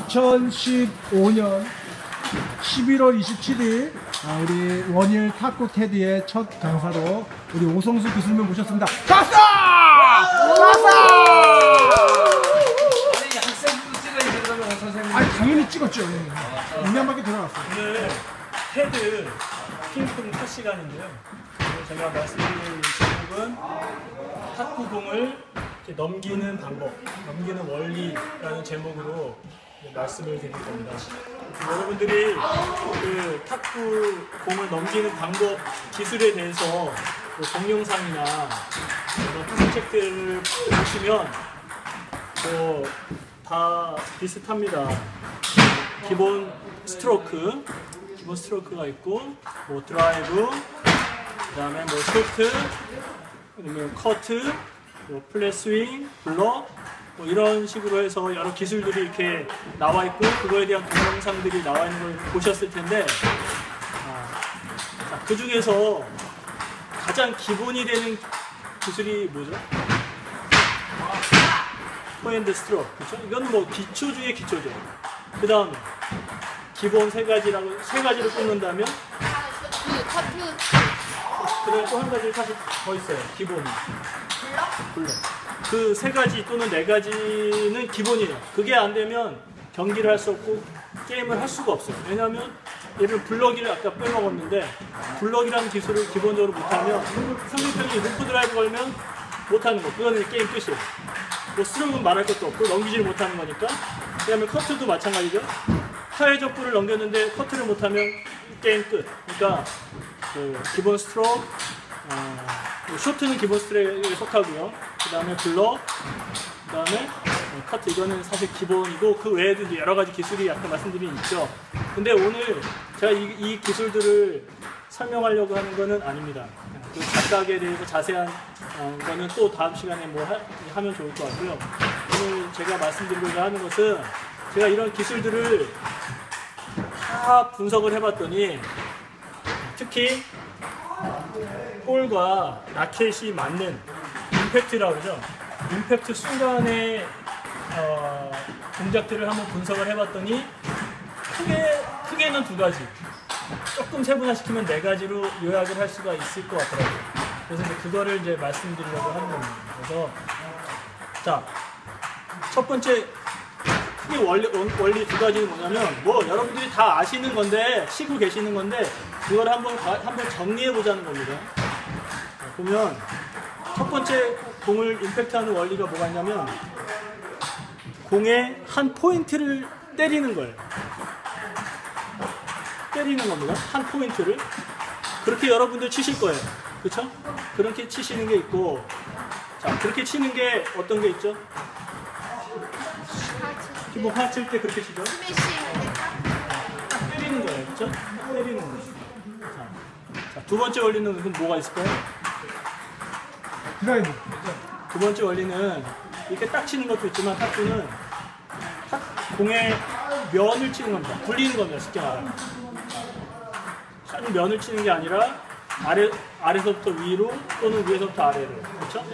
2015년 11월 27일 우리 원일 탁구 테디의 첫 강사로 우리 오성수 교수님을 모셨습니다. 박수! 박수! 아니 학생도 찍어야지 그러면 선생님. 아니 당연히 찍었죠. 인간밖에 들어갔어요. 오늘 테드 핑퐁 첫 시간인데요. 제가 말씀드릴 제목은 탁구공을 넘기는 방법, 넘기는 원리라는 제목으로 말씀을 드릴 겁니다. 여러분들이 그 탁구 공을 넘기는 방법, 기술에 대해서 동영상이나 이런 탁구 책들을 보시면 다 비슷합니다. 기본 스트로크가 있고, 뭐 드라이브, 그다음에 뭐 쇼트, 그다음에 커트, 뭐 플랫 스윙, 블럭, 뭐 이런 식으로 해서 여러 기술들이 이렇게 나와 있고, 그거에 대한 동영상들이 나와 있는 걸 보셨을 텐데, 그 중에서 가장 기본이 되는 기술이 뭐죠? 포핸드 스트로크, 그렇죠? 이건 뭐 기초 중에 기초죠. 그 다음에 기본 세 가지를 꼽는다면, 그다음에 또 한 가지 사실 더 있어요. 기본이. 블럭. 그 세 가지 또는 네 가지는 기본이에요. 그게 안 되면 경기를 할 수 없고 게임을 할 수가 없어요. 왜냐하면 예를 들어 블럭이를 아까 빼먹었는데, 블럭이라는 기술을 기본적으로 못하면 상대편이 루프 드라이브 걸면 못하는 거. 그거는 게임 끝이에요. 뭐 스트로크는 말할 것도 없고 넘기지를 못하는 거니까. 그 다음에 커트도 마찬가지죠. 하의 적구를 넘겼는데 커트를 못하면 게임 끝. 그러니까 그 기본 스트로크, 쇼트는 기본 스트로크에 속하고요. 그 다음에 블럭, 그 다음에 커트, 이거는 사실 기본이고, 그 외에도 이제 여러 가지 기술이 아까 말씀드린 있죠. 근데 오늘 제가 이 기술들을 설명하려고 하는 거는 아닙니다. 그 각각에 대해서 자세한 거는 또 다음 시간에 뭐 하면 좋을 것 같고요. 오늘 제가 말씀드리고자 하는 것은, 제가 이런 기술들을 다 분석을 해봤더니, 특히 볼과 라켓이 맞는 임팩트라고 그러죠. 임팩트 순간의 동작들을 한번 분석을 해봤더니 크게는 두 가지, 조금 세분화시키면 네 가지로 요약을 할 수가 있을 것 같더라고요. 그래서 이제 그거를 이제 말씀드리려고 하는 겁니다. 그래서 자, 첫 번째 크게 원리 두 가지는 뭐냐면, 뭐 여러분들이 다 아시는 건데, 시고 계시는 건데, 그걸 한번 정리해 보자는 겁니다. 보면 첫 번째 공을 임팩트하는 원리가 뭐가 있냐면, 공의 한 포인트를 때리는 거예요. 때리는 겁니다. 한 포인트를. 그렇게 여러분들 치실 거예요. 그렇죠? 그렇게 치시는 게 있고, 자, 그렇게 치는 게 어떤 게 있죠? 기본 파칠 때 그렇게 치죠? 때리는 거예요. 그렇죠? 때리는 거예요. 자, 두 번째 원리는 그럼 뭐가 있을까요? 드라이브. 두 번째 원리는 이렇게 딱 치는 것도 있지만, 탁구는 공의 면을 치는 겁니다. 굴리는 겁니다. 쉽게 말하면. 한 면을 치는 게 아니라 아래서부터 위로 또는 위에서부터 아래로. 그렇죠?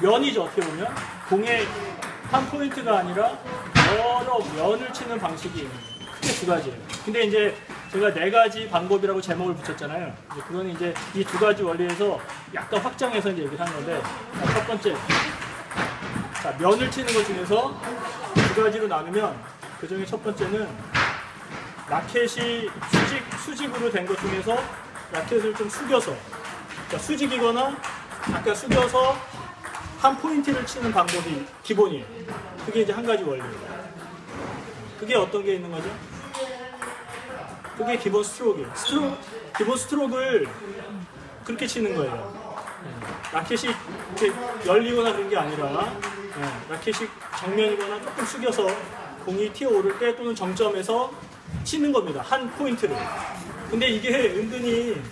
면이죠. 어떻게 보면 공의 한 포인트가 아니라 여러 면을 치는 방식이 크게 두 가지예요. 근데 이제 제가 네 가지 방법이라고 제목을 붙였잖아요. 그거는 이제 이 두 가지 원리에서 약간 확장해서 이제 얘기를 한 건데, 첫 번째, 자, 면을 치는 것 중에서 두 가지로 나누면, 그 중에 첫 번째는 라켓이 수직으로 된 것 중에서 라켓을 좀 숙여서, 그러니까 수직이거나 약간 숙여서 한 포인트를 치는 방법이 기본이에요. 그게 이제 한 가지 원리예요. 그게 어떤 게 있는 거죠? 그게 기본 스트로크예요. 기본 스트로크를 그렇게 치는 거예요. 라켓이 이렇게 열리거나 그런 게 아니라, 라켓이 정면이거나 조금 숙여서 공이 튀어오를 때 또는 정점에서 치는 겁니다. 한 포인트를. 근데 이게 은근히,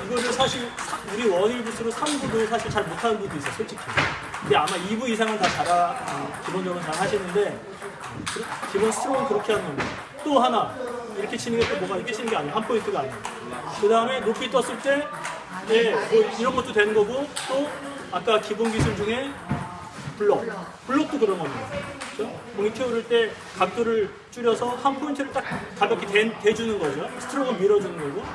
이거를 사실 우리 원일 부스로 3부도 사실 잘 못하는 분도 있어요, 솔직히. 근데 아마 2부 이상은 다 기본적으로 잘 하시는데, 기본 스트로크는 그렇게 하는 겁니다. 또 하나, 이렇게 치는 게 또 뭐가, 이렇게 치는 게 아니에요. 한 포인트가 아니에요. 그 다음에 높이 떴을 때, 뭐 이런 것도 되는 거고, 또 아까 기본 기술 중에 블록도 그런 겁니다. 그렇죠? 공이 튀어오를 때 각도를 줄여서 한 포인트를 딱 가볍게 대주는 거죠. 스트로크를 밀어주는 거고.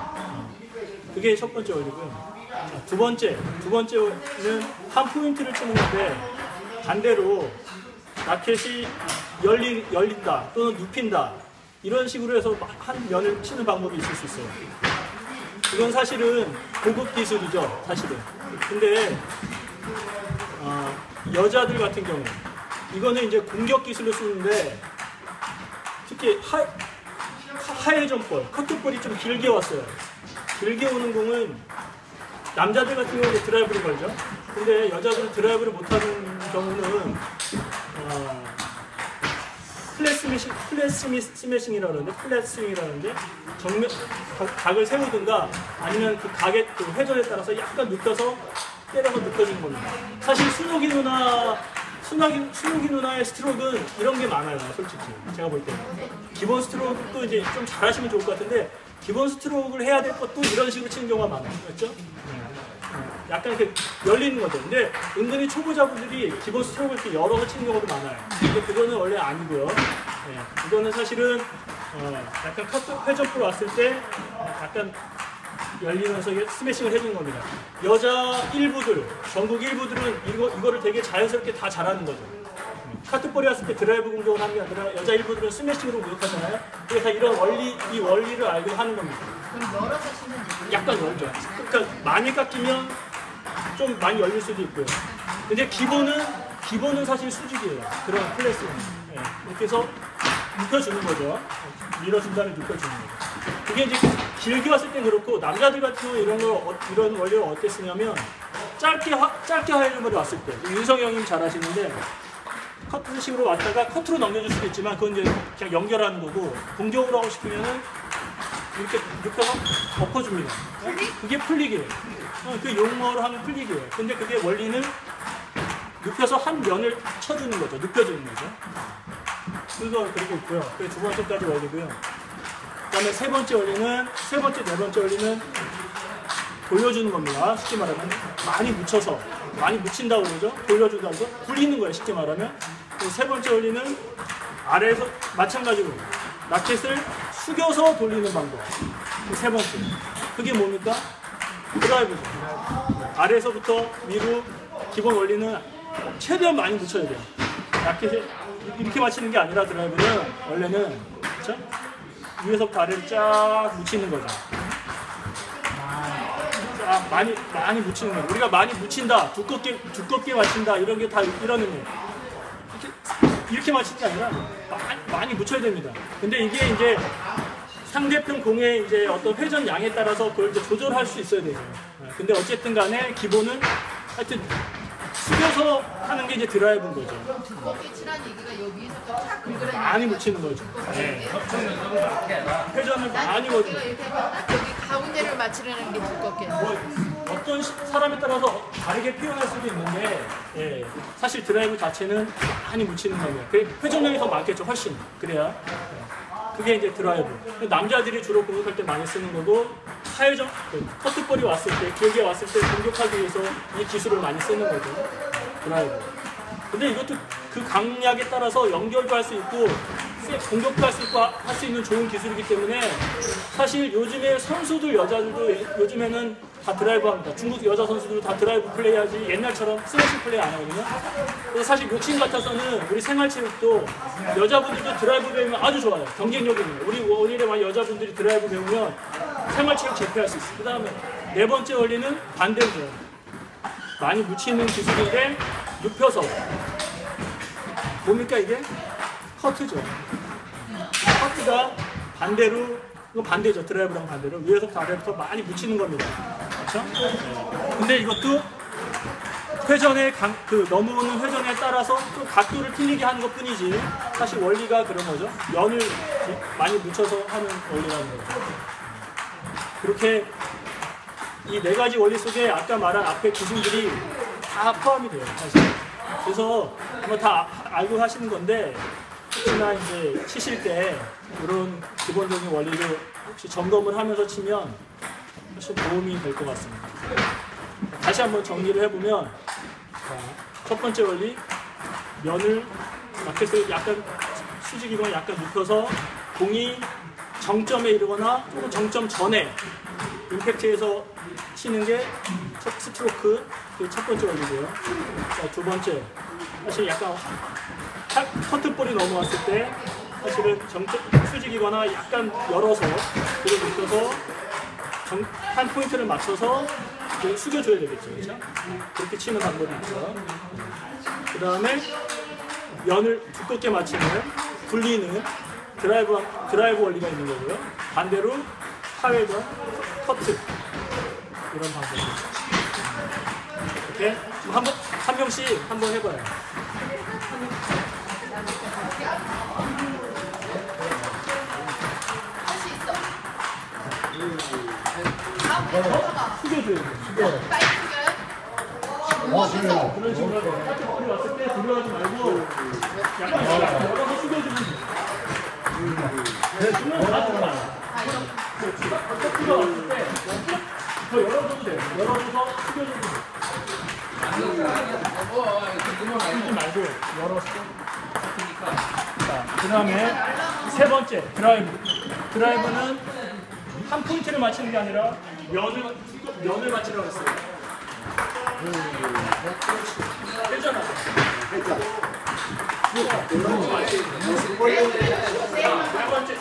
그게 첫 번째 원리고요. 자, 두 번째는 한 포인트를 치는 건데 반대로 라켓이 열린다 또는 눕힌다 이런 식으로 해서 한 면을 치는 방법이 있을 수 있어요. 이건 사실은 고급 기술이죠, 사실은. 근데 여자들 같은 경우 이거는 이제 공격 기술로 쓰는데 특히 하회전볼, 커트볼이 좀 길게 왔어요. 길게 오는 공은 남자들 같은 경우는 드라이브를 걸죠. 근데 여자들은 드라이브를 못하는 경우는 플랫 스매싱이라고 하는데 플랫 스윙이라는데 정면 각을 세우든가 아니면 그 각의 그 회전에 따라서 약간 눕혀서 때려서 눕혀주는 겁니다. 사실 순옥이 누나의 스트로크는 이런 게 많아요, 솔직히 제가 볼 때는. 기본 스트로크도 이제 좀 잘하시면 좋을 것 같은데 기본 스트로크를 해야 될 것도 이런 식으로 치는 경우가 많아요, 그렇죠? 약간 이렇게 열리는 거죠. 근데 은근히 초보자분들이 기본 스트로크를 이렇게 열어서 치는 경우도 많아요. 근데 그거는 원래 아니고요. 네, 이거는 사실은 약간 회전포로 왔을 때 약간 열리면서 스매싱을 해주는 겁니다. 여자 일부들, 전국 일부들은 이거를 되게 자연스럽게 다 잘하는 거죠. 카트볼이 왔을 때 드라이브 공격을 하는 게 아니라 여자 일부들은 스매싱으로 공격하잖아요. 그래서 이런 이 원리를 알고 하는 겁니다. 그럼 열어서 치면 되고요. 약간 열죠. 그러니까 많이 깎이면 좀 많이 열릴 수도 있고요. 근데 기본은 사실 수직이에요. 그런 클래스는. 네. 이렇게 해서 눕혀주는 거죠. 밀어준 다음에 눕혀주는 거죠. 그게 이제 길게 왔을 땐 그렇고 남자들 같은 경우 이런 원리를 어떻게 쓰냐면 짧게 하이점으로 왔을 때 윤성 형님 잘 하시는데 커트식으로 왔다가 커트로 넘겨줄 수도 있지만 그건 이제 그냥 연결하는 거고 공격으로 하고 싶으면은 이렇게 눕혀서 엎어줍니다. 그게 플릭이에요. 그 용어로 하면 플릭이에요. 근데 그게 원리는 눕혀서 한 면을 쳐주는 거죠. 눕혀주는 거죠. 그래서 그리고 있고요. 그게 두 번째까지 원리고요. 그 다음에 세 번째, 네 번째 원리는 돌려주는 겁니다. 쉽게 말하면 많이 묻혀서 많이 묻힌다고 그러죠. 돌려준다고 해서 굴리는 거예요. 쉽게 말하면. 세 번째 원리는 아래에서 마찬가지로 라켓을 숙여서 돌리는 방법. 세 번째. 그게 뭡니까? 드라이브죠. 아래에서부터 위로 기본 원리는 최대한 많이 묻혀야 돼요. 라켓을 이렇게 맞히는 게 아니라 드라이브는 원래는 그렇죠? 위에서부터 아래를 쫙 묻히는 거죠. 쫙 많이 묻히는 거예요. 우리가 많이 묻힌다, 두껍게 맞힌다 이런 게 다 이런 의미예요. 이렇게 맞히는 게 아니라 많이 묻혀야 됩니다. 근데 이게 이제 상대편 공의 이제 어떤 회전 양에 따라서 그걸 이제 조절할 수 있어야 되죠. 근데 어쨌든 간에 기본은 하여튼 숙여서 하는 게 이제 드라이브인 거죠. 두껍게 치라는 얘기가 여기에서 쫙 긁으라는 많이 묻히는 거죠. 네. 회전을 많이 거죠. 두껍게가 이렇게 하면 딱 여기 가운데를 맞추려는 게 두껍게. 어떤 사람에 따라서 다르게 표현할 수도 있는데 예, 사실 드라이브 자체는 많이 묻히는 거예요. 회전량이 더 많겠죠, 훨씬. 그래야. 그게 이제 드라이브. 남자들이 주로 공격할 때 많이 쓰는 거고 하회전, 커트볼이 왔을 때, 길게 왔을 때 공격하기 위해서 이 기술을 많이 쓰는 거죠. 드라이브. 근데 이것도 그 강약에 따라서 연결도 할 수 있고 공격도 할 수 있고 할 수 있는 좋은 기술이기 때문에 사실 요즘에 선수들 여자들도 요즘에는 다 드라이브 합니다. 중국 여자 선수들도 다 드라이브 플레이하지 옛날처럼 스매시 플레이 안 하거든요. 그래서 사실 욕심 같아서는 우리 생활체육도 여자분들도 드라이브 배우면 아주 좋아요. 경쟁력이 있는 우리 원일에 많이 여자분들이 드라이브 배우면 생활체육 제패할 수 있어요. 그 다음에 네 번째 원리는 반대죠. 많이 묻히는 기술인데 눕혀서 뭡니까 이게? 커트죠. 커트가 반대로, 이거 반대죠. 드라이브랑 반대로. 위에서부터 아래부터 많이 묻히는 겁니다. 그렇죠? 근데 이것도 회전의 넘어오는 회전에 따라서 좀 각도를 틀리게 하는 것 뿐이지 사실 원리가 그런 거죠. 면을 많이 묻혀서 하는 원리라는 거죠. 그렇게 이 네 가지 원리 속에 아까 말한 앞에 기술들이 다 포함이 돼요. 사실. 그래서 뭐 다 알고 하시는 건데 혹시나 이제 치실 때 이런 기본적인 원리를 혹시 점검을 하면서 치면 훨씬 도움이 될 것 같습니다. 다시 한번 정리를 해보면 첫 번째 원리, 면을 마켓을 약간 수직이거나 약간 눕혀서 공이 정점에 이르거나 또는 정점 전에 임팩트에서 치는 게 첫 스트로크 첫 번째 원리고요. 자, 두 번째 사실 약간 커트볼이 넘어왔을 때 사실은 정점 수직이거나 약간 열어서 그걸 눕혀서 한 포인트를 맞춰서 숙여줘야 되겠죠, 그렇죠? 그렇게 치는 방법이 있죠. 그 다음에 면을 두껍게 맞추는 굴리는 드라이브 원리가 있는 거고요. 반대로 하회전, 커트 이런 방법이죠. 이렇게 한 명씩 한번 해봐요. 할 수 있어. 다음에 들어가. 숙여줘야 돼요. 빨리 숙여요. 멋있어. 그런 식으로 커트볼이 왔을 때 들어가지 말고 약간 열어서 숙여주면 돼요. 주면 다 들어가요. 아, 이렇게. 커트가 왔을 때 더 열어줘도 돼요. 열어줘서 숙여주면 돼요. 숙이지 말고 열어서. 자, 그 다음에 세 번째 드라이브. 드라이브는 한 포인트를 맞추는 게 아니라 면을 맞추라고 했어요. 괜찮아.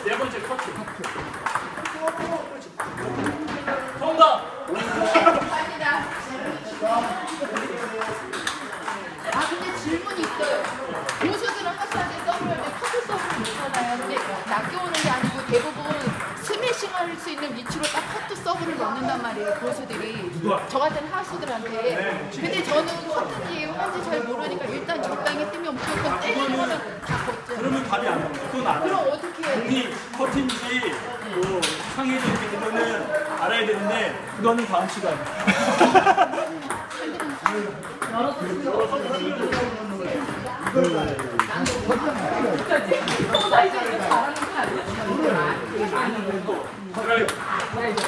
네 번째 커트. 통과. 아 근데 질문이 있어요. 고수들은 하수하게 서브할 때 커트 서브를 못하나요? 근데 낚여오는 게 아니고 대부분 스매싱 할 수 있는 위치로 딱 커트 서브를 넣는단 말이에요. 고수들이. 저 같은 하수들한테. 근데 저는 커트인지 뭔지 잘 모르니까 일단 적당히 뜨면 무조건 때리는 거는 다 걷죠. 그러면 답이 안 나와요. 그건 안 그럼 돼요. 어떻게 해야 돼? 공이 커트인지 뭐 상해인지 그거는 알아야 되는데 그거는 다음 시간에.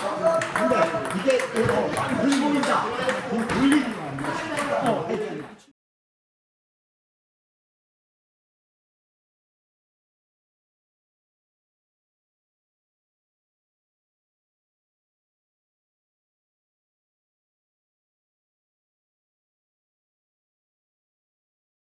근데 이게 굴리기다. 굴리기.